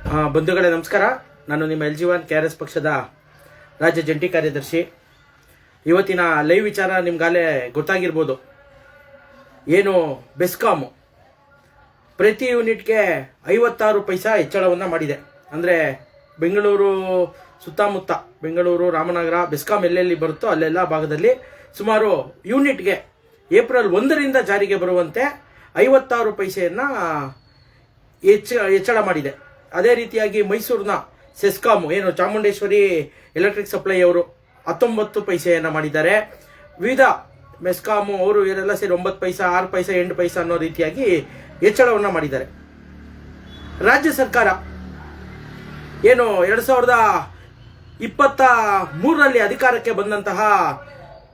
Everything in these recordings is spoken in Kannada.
ಬಂಧುಗಳೇ ನಮಸ್ಕಾರ. ನಾನು ನಿಮ್ಮ LG1 KRS ಪಕ್ಷದ ರಾಜ್ಯ ಜಂಟಿ ಕಾರ್ಯದರ್ಶಿ. ಇವತ್ತಿನ ಲೈವ್ ವಿಚಾರ ನಿಮ್ಗಾಲೇ ಗೊತ್ತಾಗಿರ್ಬೋದು. ಏನು ಬೆಸ್ಕಾಮ್ ಪ್ರತಿ ಯೂನಿಟ್ಗೆ 56 ಪೈಸಾ ಹೆಚ್ಚಳವನ್ನು ಮಾಡಿದೆ. ಅಂದರೆ ಬೆಂಗಳೂರು ಸುತ್ತಮುತ್ತ, ಬೆಂಗಳೂರು, ರಾಮನಗರ, ಬೆಸ್ಕಾಮ್ ಎಲ್ಲೆಲ್ಲಿ ಬರುತ್ತೋ ಅಲ್ಲೆಲ್ಲ ಭಾಗದಲ್ಲಿ ಸುಮಾರು ಯೂನಿಟ್ಗೆ ಏಪ್ರಿಲ್ 1ರಿಂದ ಜಾರಿಗೆ ಬರುವಂತೆ 56 ಪೈಸೆಯನ್ನು ಹೆಚ್ಚಳ ಮಾಡಿದೆ. ಅದೇ ರೀತಿಯಾಗಿ ಮೈಸೂರಿನ ಸೆಸ್ಕಾಮ್ ಏನು ಚಾಮುಂಡೇಶ್ವರಿ ಎಲೆಕ್ಟ್ರಿಕ್ ಸಪ್ಲೈ ಅವರು 19 ಪೈಸೆಯನ್ನು ಮಾಡಿದ್ದಾರೆ. ವಿವಿಧ ಮೆಸ್ಕಾಮು ಅವರು ಇವರೆಲ್ಲ ಸೇರಿ 9 ಪೈಸಾ, 6 ಪೈಸಾ, 8 ಪೈಸಾ ಅನ್ನೋ ರೀತಿಯಾಗಿ ಹೆಚ್ಚಳವನ್ನು ಮಾಡಿದ್ದಾರೆ. ರಾಜ್ಯ ಸರ್ಕಾರ ಏನು 2023ರಲ್ಲಿ ಅಧಿಕಾರಕ್ಕೆ ಬಂದಂತಹ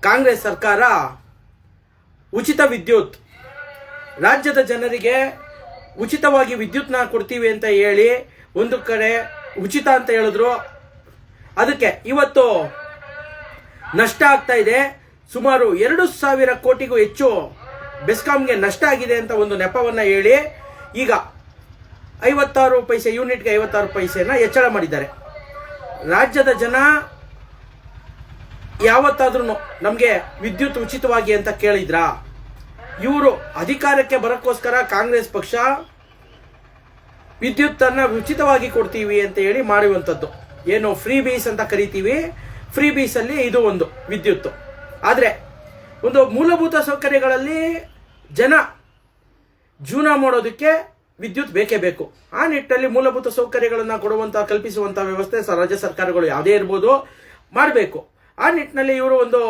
ಕಾಂಗ್ರೆಸ್ ಸರ್ಕಾರ ಉಚಿತ ವಿದ್ಯುತ್, ರಾಜ್ಯದ ಜನರಿಗೆ ಉಚಿತವಾಗಿ ವಿದ್ಯುತ್ನ ಕೊಡ್ತೀವಿ ಅಂತ ಹೇಳಿ ಒಂದು ಕಡೆ ಉಚಿತ ಅಂತ ಹೇಳಿದ್ರು. ಅದಕ್ಕೆ ಇವತ್ತು ನಷ್ಟ ಆಗ್ತಾ ಇದೆ. ಸುಮಾರು 2,000 ಕೋಟಿಗೂ ಹೆಚ್ಚು ಬೆಸ್ಕಾಂಗೆ ನಷ್ಟ ಆಗಿದೆ ಅಂತ ಒಂದು ನೆಪವನ್ನು ಹೇಳಿ ಈಗ 56 ಪೈಸೆ ಯೂನಿಟ್ಗೆ 56 ಪೈಸೆನ ಹೆಚ್ಚಳ ಮಾಡಿದ್ದಾರೆ. ರಾಜ್ಯದ ಜನ ಯಾವತ್ತಾದ್ರೂ ನಮಗೆ ವಿದ್ಯುತ್ ಉಚಿತವಾಗಿ ಅಂತ ಕೇಳಿದ್ರಾ? ಇವರು ಅಧಿಕಾರಕ್ಕೆ ಬರೋಕ್ಕೋಸ್ಕರ ಕಾಂಗ್ರೆಸ್ ಪಕ್ಷ ವಿದ್ಯುತ್ತನ್ನು ಉಚಿತವಾಗಿ ಕೊಡ್ತೀವಿ ಅಂತ ಹೇಳಿ ಮಾಡುವಂಥದ್ದು. ಏನು ಫ್ರೀ ಬೀಸ್ ಅಂತ ಕರಿತೀವಿ, ಫ್ರೀ ಬೀಸಲ್ಲಿ ಇದು ಒಂದು ವಿದ್ಯುತ್ತು. ಆದರೆ ಒಂದು ಮೂಲಭೂತ ಸೌಕರ್ಯಗಳಲ್ಲಿ ಜನ ಜೀವನ ಮಾಡೋದಕ್ಕೆ ವಿದ್ಯುತ್ ಬೇಕೇ ಬೇಕು. ಆ ನಿಟ್ಟಿನಲ್ಲಿ ಮೂಲಭೂತ ಸೌಕರ್ಯಗಳನ್ನು ಕಲ್ಪಿಸುವಂಥ ವ್ಯವಸ್ಥೆ ರಾಜ್ಯ ಸರ್ಕಾರಗಳು ಯಾವುದೇ ಇರ್ಬೋದು ಮಾಡಬೇಕು. ಆ ನಿಟ್ಟಿನಲ್ಲಿ ಇವರು ಒಂದು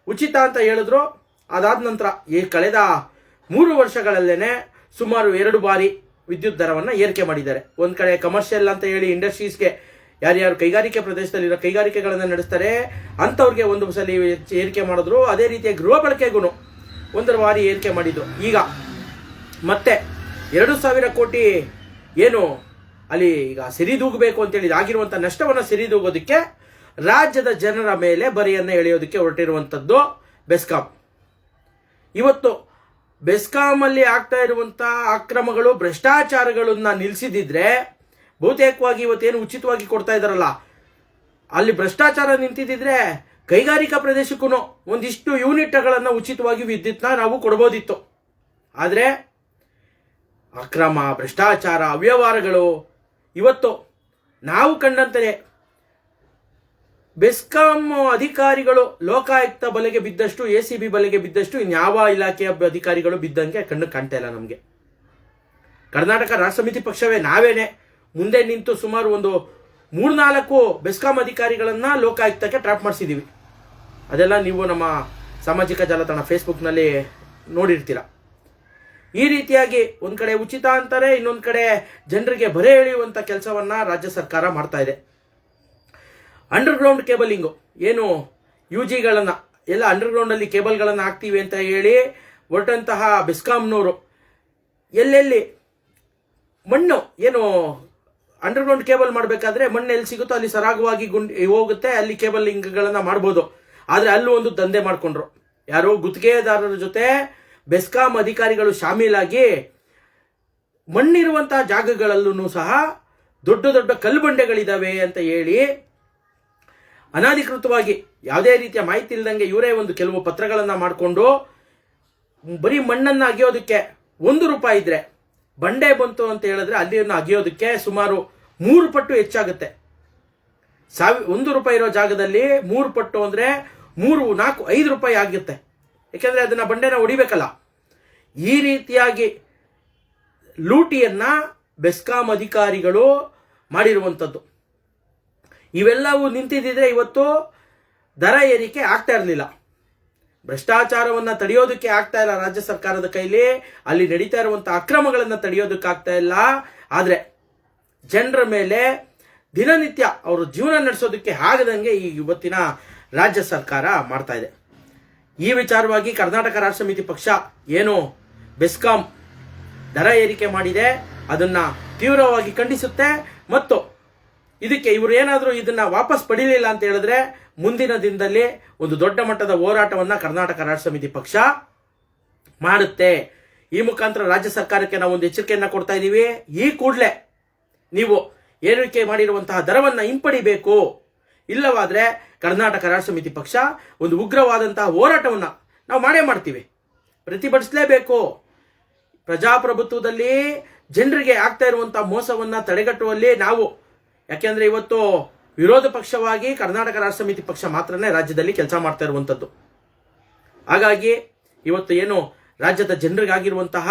ಉಚಿತ ಅಂತ ಹೇಳಿದ್ರು. ಅದಾದ ನಂತರ ಈ ಕಳೆದ 3 ವರ್ಷಗಳಲ್ಲೇನೆ ಸುಮಾರು 2 ಬಾರಿ ವಿದ್ಯುತ್ ದರವನ್ನು ಏರಿಕೆ ಮಾಡಿದ್ದಾರೆ. ಒಂದು ಕಡೆ ಕಮರ್ಷಿಯಲ್ ಅಂತ ಹೇಳಿ ಇಂಡಸ್ಟ್ರೀಸ್ಗೆ ಯಾರ್ಯಾರು ಕೈಗಾರಿಕೆ ಪ್ರದೇಶದಲ್ಲಿರೋ ಕೈಗಾರಿಕೆಗಳನ್ನು ನಡೆಸ್ತಾರೆ ಅಂಥವ್ರಿಗೆ ಒಂದು ಸಲ ಏರಿಕೆ ಮಾಡಿದ್ರು. ಅದೇ ರೀತಿಯ ಗೃಹ ಬಳಕೆಗೂ 1 ಬಾರಿ ಏರಿಕೆ ಮಾಡಿದ್ದು. ಈಗ ಮತ್ತೆ 2,000 ಕೋಟಿ ಏನು ಅಲ್ಲಿ ಈಗ ಸರಿದೂಗಬೇಕು ಅಂತೇಳಿ ಆಗಿರುವಂಥ ನಷ್ಟವನ್ನು ಸರಿದೂಗೋದಕ್ಕೆ ರಾಜ್ಯದ ಜನರ ಮೇಲೆ ಬರೆಯನ್ನು ಎಳೆಯೋದಕ್ಕೆ ಹೊರಟಿರುವಂಥದ್ದು ಬೆಸ್ಕಾಂ. ಇವತ್ತು ಬೆಸ್ಕಾಮಲ್ಲಿ ಆಗ್ತಾ ಇರುವಂಥ ಅಕ್ರಮಗಳು, ಭ್ರಷ್ಟಾಚಾರಗಳನ್ನ ನಿಲ್ಲಿಸಿದ್ರೆ ಬಹುತೇಕವಾಗಿ ಇವತ್ತೇನು ಉಚಿತವಾಗಿ ಕೊಡ್ತಾ ಇದ್ದಾರಲ್ಲ, ಅಲ್ಲಿ ಭ್ರಷ್ಟಾಚಾರ ನಿಂತಿದ್ದಿದ್ರೆ ಕೈಗಾರಿಕಾ ಪ್ರದೇಶಕ್ಕೂ ಒಂದಿಷ್ಟು ಯೂನಿಟ್ಗಳನ್ನು ಉಚಿತವಾಗಿ ವಿದ್ಯುತ್ನ ನಾವು ಕೊಡ್ಬೋದಿತ್ತು. ಆದರೆ ಅಕ್ರಮ, ಭ್ರಷ್ಟಾಚಾರ, ಅವ್ಯವಹಾರಗಳು ಇವತ್ತು ನಾವು ಕಂಡಂತೆ ಬೆಸ್ಕಾಂ ಅಧಿಕಾರಿಗಳು ಲೋಕಾಯುಕ್ತ ಬಲೆಗೆ ಬಿದ್ದಷ್ಟು, ACB ಬಲೆಗೆ ಬಿದ್ದಷ್ಟು ಇನ್ಯಾವ ಇಲಾಖೆಯ ಅಧಿಕಾರಿಗಳು ಬಿದ್ದಂಗೆ ಕಣ್ಣು ಕಾಣ್ತಾ ಇಲ್ಲ ನಮಗೆ. ಕರ್ನಾಟಕ ರಾಷ್ಟ್ರ ಸಮಿತಿ ಪಕ್ಷವೇ ನಾವೇನೆ ಮುಂದೆ ನಿಂತು ಸುಮಾರು ಒಂದು 3-4 ಬೆಸ್ಕಾಂ ಅಧಿಕಾರಿಗಳನ್ನ ಲೋಕಾಯುಕ್ತಕ್ಕೆ ಟ್ರ್ಯಾಪ್ ಮಾಡಿಸಿದ್ದೀವಿ. ಅದೆಲ್ಲ ನೀವು ನಮ್ಮ ಸಾಮಾಜಿಕ ಜಾಲತಾಣ ಫೇಸ್ಬುಕ್ನಲ್ಲಿ ನೋಡಿರ್ತೀರ. ಈ ರೀತಿಯಾಗಿ ಒಂದು ಕಡೆ ಉಚಿತ ಅಂತಾರೆ, ಇನ್ನೊಂದು ಕಡೆ ಜನರಿಗೆ ಬರೆ ಎಳೆಯುವಂಥ ಕೆಲಸವನ್ನ ರಾಜ್ಯ ಸರ್ಕಾರ ಮಾಡ್ತಾ ಇದೆ. ಅಂಡರ್ಗ್ರೌಂಡ್ ಕೇಬಲಿಂಗು ಏನು UGಗಳನ್ನು ಎಲ್ಲ ಅಂಡರ್ಗ್ರೌಂಡಲ್ಲಿ ಕೇಬಲ್ಗಳನ್ನು ಹಾಕ್ತೀವಿ ಅಂತ ಹೇಳಿ ಹೊರಟಂತಹ ಬೆಸ್ಕಾಂನವರು ಎಲ್ಲೆಲ್ಲಿ ಮಣ್ಣು ಏನು ಅಂಡರ್ಗ್ರೌಂಡ್ ಕೇಬಲ್ ಮಾಡಬೇಕಾದ್ರೆ ಮಣ್ಣು ಎಲ್ಲಿ ಸಿಗುತ್ತೋ ಅಲ್ಲಿ ಸರಾಗವಾಗಿ ಹೋಗುತ್ತೆ, ಅಲ್ಲಿ ಕೇಬಲಿಂಗ್ಗಳನ್ನು ಮಾಡ್ಬೋದು. ಆದರೆ ಅಲ್ಲೂ ಒಂದು ದಂಧೆ ಮಾಡಿಕೊಂಡ್ರು. ಯಾರೋ ಗುತ್ತಿಗೆದಾರರ ಜೊತೆ ಬೆಸ್ಕಾಂ ಅಧಿಕಾರಿಗಳು ಶಾಮೀಲಾಗಿ ಮಣ್ಣಿರುವಂತಹ ಜಾಗಗಳಲ್ಲೂ ಸಹ ದೊಡ್ಡ ದೊಡ್ಡ ಕಲ್ಲು ಬಂಡೆಗಳಿದ್ದಾವೆ ಅಂತ ಹೇಳಿ ಅನಾಧಿಕೃತವಾಗಿ ಯಾವುದೇ ರೀತಿಯ ಮಾಹಿತಿ ಇಲ್ಲದಂಗೆ ಇವರೇ ಒಂದು ಕೆಲವು ಪತ್ರಗಳನ್ನು ಮಾಡಿಕೊಂಡು ಬರೀ ಮಣ್ಣನ್ನು ಅಗೆಯೋದಕ್ಕೆ 1 ರೂಪಾಯಿ ಇದ್ರೆ ಬಂಡೆ ಬಂತು ಅಂತ ಹೇಳಿದ್ರೆ ಅಲ್ಲಿಯನ್ನು ಅಗೆಯೋದಕ್ಕೆ ಸುಮಾರು 3 ಪಟ್ಟು ಹೆಚ್ಚಾಗುತ್ತೆ. 1 ರೂಪಾಯಿ ಇರೋ ಜಾಗದಲ್ಲಿ 3 ಪಟ್ಟು ಅಂದರೆ 3, 4, 5 ರೂಪಾಯಿ ಆಗುತ್ತೆ. ಯಾಕೆಂದರೆ ಅದನ್ನು ಬಂಡೆನ ಹೊಡಿಬೇಕಲ್ಲ. ಈ ರೀತಿಯಾಗಿ ಲೂಟಿಯನ್ನ ಬೆಸ್ಕಾಂ ಅಧಿಕಾರಿಗಳು ಮಾಡಿರುವಂಥದ್ದು. ಇವೆಲ್ಲವೂ ನಿಂತಿದ್ದಿದ್ರೆ ಇವತ್ತು ದರ ಏರಿಕೆ ಆಗ್ತಾ ಇರಲಿಲ್ಲ. ಭ್ರಷ್ಟಾಚಾರವನ್ನು ತಡೆಯೋದಕ್ಕೆ ಆಗ್ತಾ ಇಲ್ಲ ರಾಜ್ಯ ಸರ್ಕಾರದ ಕೈಲಿ, ಅಲ್ಲಿ ನಡೀತಾ ಇರುವಂಥ ಅಕ್ರಮಗಳನ್ನು ತಡೆಯೋದಕ್ಕೆ ಆಗ್ತಾ ಇಲ್ಲ. ಆದರೆ ಜನರ ಮೇಲೆ ದಿನನಿತ್ಯ ಅವರು ಜೀವನ ನಡೆಸೋದಕ್ಕೆ ಆಗದಂಗೆ ಈ ಇವತ್ತಿನ ರಾಜ್ಯ ಸರ್ಕಾರ ಮಾಡ್ತಾ ಇದೆ. ಈ ವಿಚಾರವಾಗಿ ಕರ್ನಾಟಕ ರಾಷ್ಟ್ರ ಸಮಿತಿ ಪಕ್ಷ ಏನು ಬೆಸ್ಕಾಂ ದರ ಏರಿಕೆ ಮಾಡಿದೆ ಅದನ್ನ ತೀವ್ರವಾಗಿ ಖಂಡಿಸುತ್ತೆ. ಮತ್ತು ಇದಕ್ಕೆ ಇವರು ಏನಾದರೂ ಇದನ್ನ ವಾಪಸ್ ಪಡೀಲಿಲ್ಲ ಅಂತ ಹೇಳಿದ್ರೆ ಮುಂದಿನ ದಿನದಲ್ಲಿ ಒಂದು ದೊಡ್ಡ ಮಟ್ಟದ ಹೋರಾಟವನ್ನ ಕರ್ನಾಟಕ ರಾಷ್ಟ್ರ ಸಮಿತಿ ಪಕ್ಷ ಮಾಡುತ್ತೆ. ಈ ಮುಖಾಂತರ ರಾಜ್ಯ ಸರ್ಕಾರಕ್ಕೆ ನಾವು ಒಂದು ಎಚ್ಚರಿಕೆಯನ್ನ ಕೊಡ್ತಾ ಇದ್ದೀವಿ. ಈ ಕೂಡಲೇ ನೀವು ಏರಿಕೆ ಮಾಡಿರುವಂತಹ ದರವನ್ನು ಹಿಂಪಡಿಬೇಕು. ಇಲ್ಲವಾದರೆ ಕರ್ನಾಟಕ ರಾಷ್ಟ್ರ ಸಮಿತಿ ಪಕ್ಷ ಒಂದು ಉಗ್ರವಾದಂತಹ ಹೋರಾಟವನ್ನು ನಾವು ಮಾಡೇ ಮಾಡ್ತೀವಿ, ಪ್ರತಿಭಟಿಸಲೇಬೇಕು. ಪ್ರಜಾಪ್ರಭುತ್ವದಲ್ಲಿ ಜನರಿಗೆ ಆಗ್ತಾ ಇರುವಂತಹ ಮೋಸವನ್ನು ತಡೆಗಟ್ಟುವಲ್ಲಿ ನಾವು, ಯಾಕೆಂದ್ರೆ ಇವತ್ತು ವಿರೋಧ ಪಕ್ಷವಾಗಿ ಕರ್ನಾಟಕ ರಾಷ್ಟ್ರ ಸಮಿತಿ ಪಕ್ಷ ಮಾತ್ರನೇ ರಾಜ್ಯದಲ್ಲಿ ಕೆಲಸ ಮಾಡ್ತಾ ಇರುವಂಥದ್ದು. ಹಾಗಾಗಿ ಇವತ್ತು ಏನು ರಾಜ್ಯದ ಜನರಿಗಾಗಿರುವಂತಹ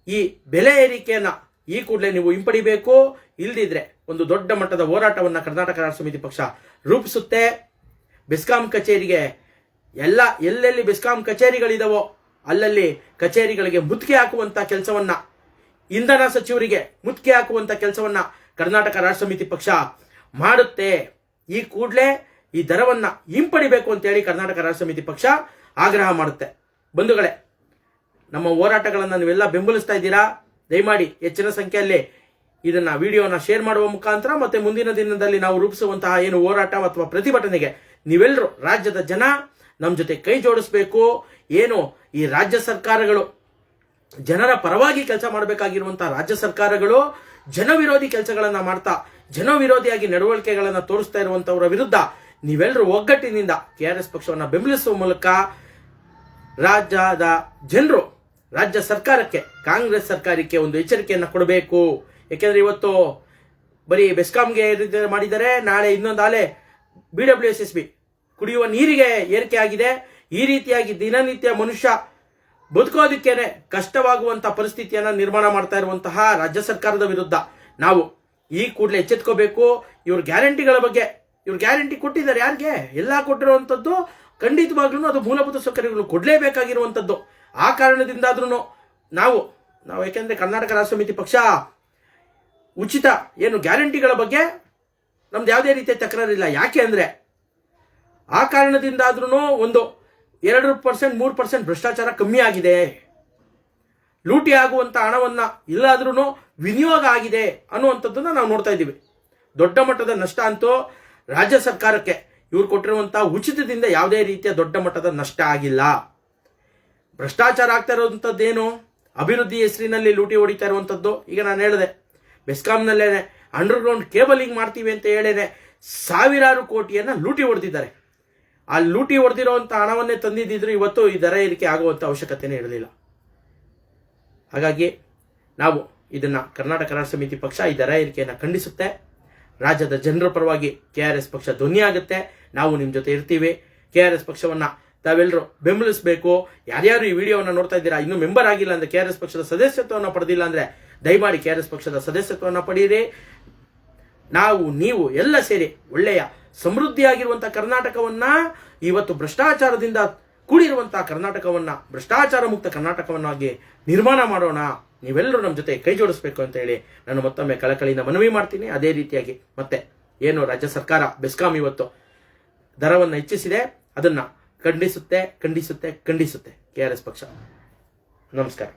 ಈ ಬೆಲೆ ಏರಿಕೆಯನ್ನ ಈ ಕೂಡಲೇ ನೀವು ಹಿಂಪಡಿಬೇಕು. ಇಲ್ದಿದ್ರೆ ಒಂದು ದೊಡ್ಡ ಮಟ್ಟದ ಹೋರಾಟವನ್ನು ಕರ್ನಾಟಕ ರಾಷ್ಟ್ರ ಸಮಿತಿ ಪಕ್ಷ ರೂಪಿಸುತ್ತೆ. ಬೆಸ್ಕಾಂ ಕಚೇರಿಗೆ ಎಲ್ಲೆಲ್ಲಿ ಬೆಸ್ಕಾಂ ಕಚೇರಿಗಳಿದಾವೋ ಅಲ್ಲಲ್ಲಿ ಕಚೇರಿಗಳಿಗೆ ಮುತ್ತಿಗೆ ಹಾಕುವಂತ ಕೆಲಸವನ್ನ, ಇಂಧನ ಸಚಿವರಿಗೆ ಮುತ್ತಿಗೆ ಹಾಕುವಂತ ಕೆಲಸವನ್ನ ಕರ್ನಾಟಕ ರಾಷ್ಟ್ರ ಸಮಿತಿ ಪಕ್ಷ ಮಾಡುತ್ತೆ. ಈ ಕೂಡಲೇ ಈ ದರವನ್ನ ಹಿಂಪಡಿಬೇಕು ಅಂತೇಳಿ ಕರ್ನಾಟಕ ರಾಷ್ಟ್ರ ಸಮಿತಿ ಪಕ್ಷ ಆಗ್ರಹ ಮಾಡುತ್ತೆ. ಬಂಧುಗಳೇ, ನಮ್ಮ ಹೋರಾಟಗಳನ್ನು ನೀವೆಲ್ಲ ಬೆಂಬಲಿಸ್ತಾ ಇದ್ದೀರಾ. ದಯಮಾಡಿ ಹೆಚ್ಚಿನ ಸಂಖ್ಯೆಯಲ್ಲಿ ಇದನ್ನ ವಿಡಿಯೋನ ಶೇರ್ ಮಾಡುವ ಮುಖಾಂತರ ಮತ್ತೆ ಮುಂದಿನ ದಿನದಲ್ಲಿ ನಾವು ರೂಪಿಸುವಂತಹ ಏನು ಹೋರಾಟ ಅಥವಾ ಪ್ರತಿಭಟನೆಗೆ ನೀವೆಲ್ಲರೂ ರಾಜ್ಯದ ಜನ ನಮ್ಮ ಜೊತೆ ಕೈ ಜೋಡಿಸಬೇಕು. ಏನು ಈ ರಾಜ್ಯ ಸರ್ಕಾರಗಳು ಜನರ ಪರವಾಗಿ ಕೆಲಸ ಮಾಡಬೇಕಾಗಿರುವಂತಹ ರಾಜ್ಯ ಸರ್ಕಾರಗಳು ಜನವಿರೋಧಿ ಕೆಲಸಗಳನ್ನ ಮಾಡ್ತಾ ಜನವಿರೋಧಿಯಾಗಿ ನಡವಳಿಕೆಗಳನ್ನ ತೋರಿಸ್ತಾ ಇರುವಂತವರ ವಿರುದ್ಧ ನೀವೆಲ್ಲರೂ ಒಗ್ಗಟ್ಟಿನಿಂದ KRS ಪಕ್ಷವನ್ನು ಬೆಂಬಲಿಸುವ ಮೂಲಕ ರಾಜ್ಯದ ಜನರು ರಾಜ್ಯ ಸರ್ಕಾರಕ್ಕೆ, ಕಾಂಗ್ರೆಸ್ ಸರ್ಕಾರಕ್ಕೆ ಒಂದು ಎಚ್ಚರಿಕೆಯನ್ನು ಕೊಡಬೇಕು. ಯಾಕೆಂದ್ರೆ ಇವತ್ತು ಬರೀ ಬೆಸ್ಕಾಂಗೆ ಮಾಡಿದರೆ, ನಾಳೆ ಇನ್ನೊಂದು ಆಲೆ BWSSB ಕುಡಿಯುವ ನೀರಿಗೆ ಏರಿಕೆ ಆಗಿದೆ. ಈ ರೀತಿಯಾಗಿ ದಿನನಿತ್ಯ ಮನುಷ್ಯ ಬದುಕೋದಕ್ಕೇನೆ ಕಷ್ಟವಾಗುವಂತಹ ಪರಿಸ್ಥಿತಿಯನ್ನ ನಿರ್ಮಾಣ ಮಾಡ್ತಾ ಇರುವಂತಹ ರಾಜ್ಯ ಸರ್ಕಾರದ ವಿರುದ್ಧ ನಾವು ಈ ಕೂಡಲೇ ಎಚ್ಚೆತ್ಕೋಬೇಕು. ಇವ್ರ ಗ್ಯಾರಂಟಿಗಳ ಬಗ್ಗೆ, ಇವ್ರು ಗ್ಯಾರಂಟಿ ಕೊಟ್ಟಿದ್ದಾರೆ ಯಾರಿಗೆ? ಎಲ್ಲ ಕೊಟ್ಟಿರುವಂತದ್ದು ಖಂಡಿತವಾಗ್ಲೂ ಅದು ಮೂಲಭೂತ ಸೌಕರ್ಯಗಳು ಕೊಡಲೇಬೇಕಾಗಿರುವಂತದ್ದು. ಆ ಕಾರಣದಿಂದಾದ್ರೂ ನಾವು ಯಾಕೆಂದ್ರೆ ಕರ್ನಾಟಕ ರಾಷ್ಟ್ರ ಸಮಿತಿ ಪಕ್ಷ ಉಚಿತ ಏನು ಗ್ಯಾರಂಟಿಗಳ ಬಗ್ಗೆ ನಮ್ದು ಯಾವುದೇ ರೀತಿಯ ತಕರಾರಿಲ್ಲ. ಯಾಕೆ ಅಂದ್ರೆ ಆ ಕಾರಣದಿಂದಾದ್ರೂ ಒಂದು 2% 3% ಭ್ರಷ್ಟಾಚಾರ ಕಮ್ಮಿ ಆಗಿದೆ. ಲೂಟಿ ಆಗುವಂತ ಹಣವನ್ನ ಇಲ್ಲಾದ್ರೂ ವಿನಿಯೋಗ ಆಗಿದೆ ಅನ್ನುವಂಥದ್ದನ್ನ ನಾವು ನೋಡ್ತಾ ಇದ್ದೀವಿ. ದೊಡ್ಡ ಮಟ್ಟದ ನಷ್ಟ ಅಂತೂ ರಾಜ್ಯ ಸರ್ಕಾರಕ್ಕೆ ಇವ್ರು ಕೊಟ್ಟಿರುವಂತಹ ಉಚಿತದಿಂದ ಯಾವುದೇ ರೀತಿಯ ದೊಡ್ಡ ಮಟ್ಟದ ನಷ್ಟ ಆಗಿಲ್ಲ. ಭ್ರಷ್ಟಾಚಾರ ಆಗ್ತಾ ಇರುವಂತದ್ದೇನು? ಅಭಿವೃದ್ಧಿ ಹೆಸರಿನಲ್ಲಿ ಲೂಟಿ ಹೊಡಿತಾ ಇರುವಂತದ್ದು. ಈಗ ನಾನು ಹೇಳಿದೆ, ಬೆಸ್ಕಾಂನಲ್ಲೇನೆ ಅಂಡರ್ಗ್ರೌಂಡ್ ಕೇಬಲಿಂಗ್ ಮಾಡ್ತೀವಿ ಅಂತ ಹೇಳೇನೆ ಸಾವಿರಾರು ಕೋಟಿಯನ್ನ ಲೂಟಿ ಹೊಡೆದಿದ್ದಾರೆ. ಆ ಲೂಟಿ ಹೊಡೆದಿರುವಂತ ಹಣವನ್ನೇ ತಂದಿದ್ದಿದ್ರು ಇವತ್ತು ಈ ದರ ಏರಿಕೆ ಆಗುವಂತ ಅವಶ್ಯಕತೆನೇ ಇರಲಿಲ್ಲ. ಹಾಗಾಗಿ ನಾವು ಇದನ್ನ ಕರ್ನಾಟಕ ರಾಷ್ಟ್ರ ಸಮಿತಿ ಪಕ್ಷ ಈ ದರ ಏರಿಕೆಯನ್ನು ಖಂಡಿಸುತ್ತೆ. ರಾಜ್ಯದ ಜನರ ಪರವಾಗಿ KRS ಪಕ್ಷ ಧ್ವನಿ ಆಗುತ್ತೆ. ನಾವು ನಿಮ್ಮ ಜೊತೆ ಇರ್ತೀವಿ. KRS ಪಕ್ಷವನ್ನ ತಾವೆಲ್ಲರೂ ಬೆಂಬಲಿಸಬೇಕು. ಯಾರ್ಯಾರು ಈ ವಿಡಿಯೋವನ್ನು ನೋಡ್ತಾ ಇದ್ದೀರಾ, ಇನ್ನೂ ಮೆಂಬರ್ ಆಗಿಲ್ಲ ಅಂದ್ರೆ, KRS ಪಕ್ಷದ ಸದಸ್ಯತ್ವವನ್ನು ಪಡೆದಿಲ್ಲ ಅಂದ್ರೆ ದಯಮಾಡಿ KRS ಪಕ್ಷದ ಸದಸ್ಯತ್ವವನ್ನು ಪಡೆಯಿರಿ. ನೀವು ಎಲ್ಲ ಸೇರಿ ಒಳ್ಳೆಯ ಸಮೃದ್ಧಿಯಾಗಿರುವಂತಹ ಕರ್ನಾಟಕವನ್ನ, ಇವತ್ತು ಭ್ರಷ್ಟಾಚಾರದಿಂದ ಕೂಡಿರುವಂತಹ ಕರ್ನಾಟಕವನ್ನ, ಭ್ರಷ್ಟಾಚಾರ ಮುಕ್ತ ಕರ್ನಾಟಕವನ್ನಾಗಿ ನಿರ್ಮಾಣ ಮಾಡೋಣ. ನೀವೆಲ್ಲರೂ ನಮ್ಮ ಜೊತೆ ಕೈ ಜೋಡಿಸಬೇಕು ಅಂತ ಹೇಳಿ ನಾನು ಮತ್ತೊಮ್ಮೆ ಕಳಕಳಿಯಿಂದ ಮನವಿ ಮಾಡ್ತೀನಿ. ಅದೇ ರೀತಿಯಾಗಿ ಮತ್ತೆ ಏನು ರಾಜ್ಯ ಸರ್ಕಾರ ಬೆಸ್ಕಾಂ ಇವತ್ತು ದರವನ್ನು ಹೆಚ್ಚಿಸಿದೆ, ಅದನ್ನ ಖಂಡಿಸುತ್ತೆ KRS ಪಕ್ಷ. ನಮಸ್ಕಾರ.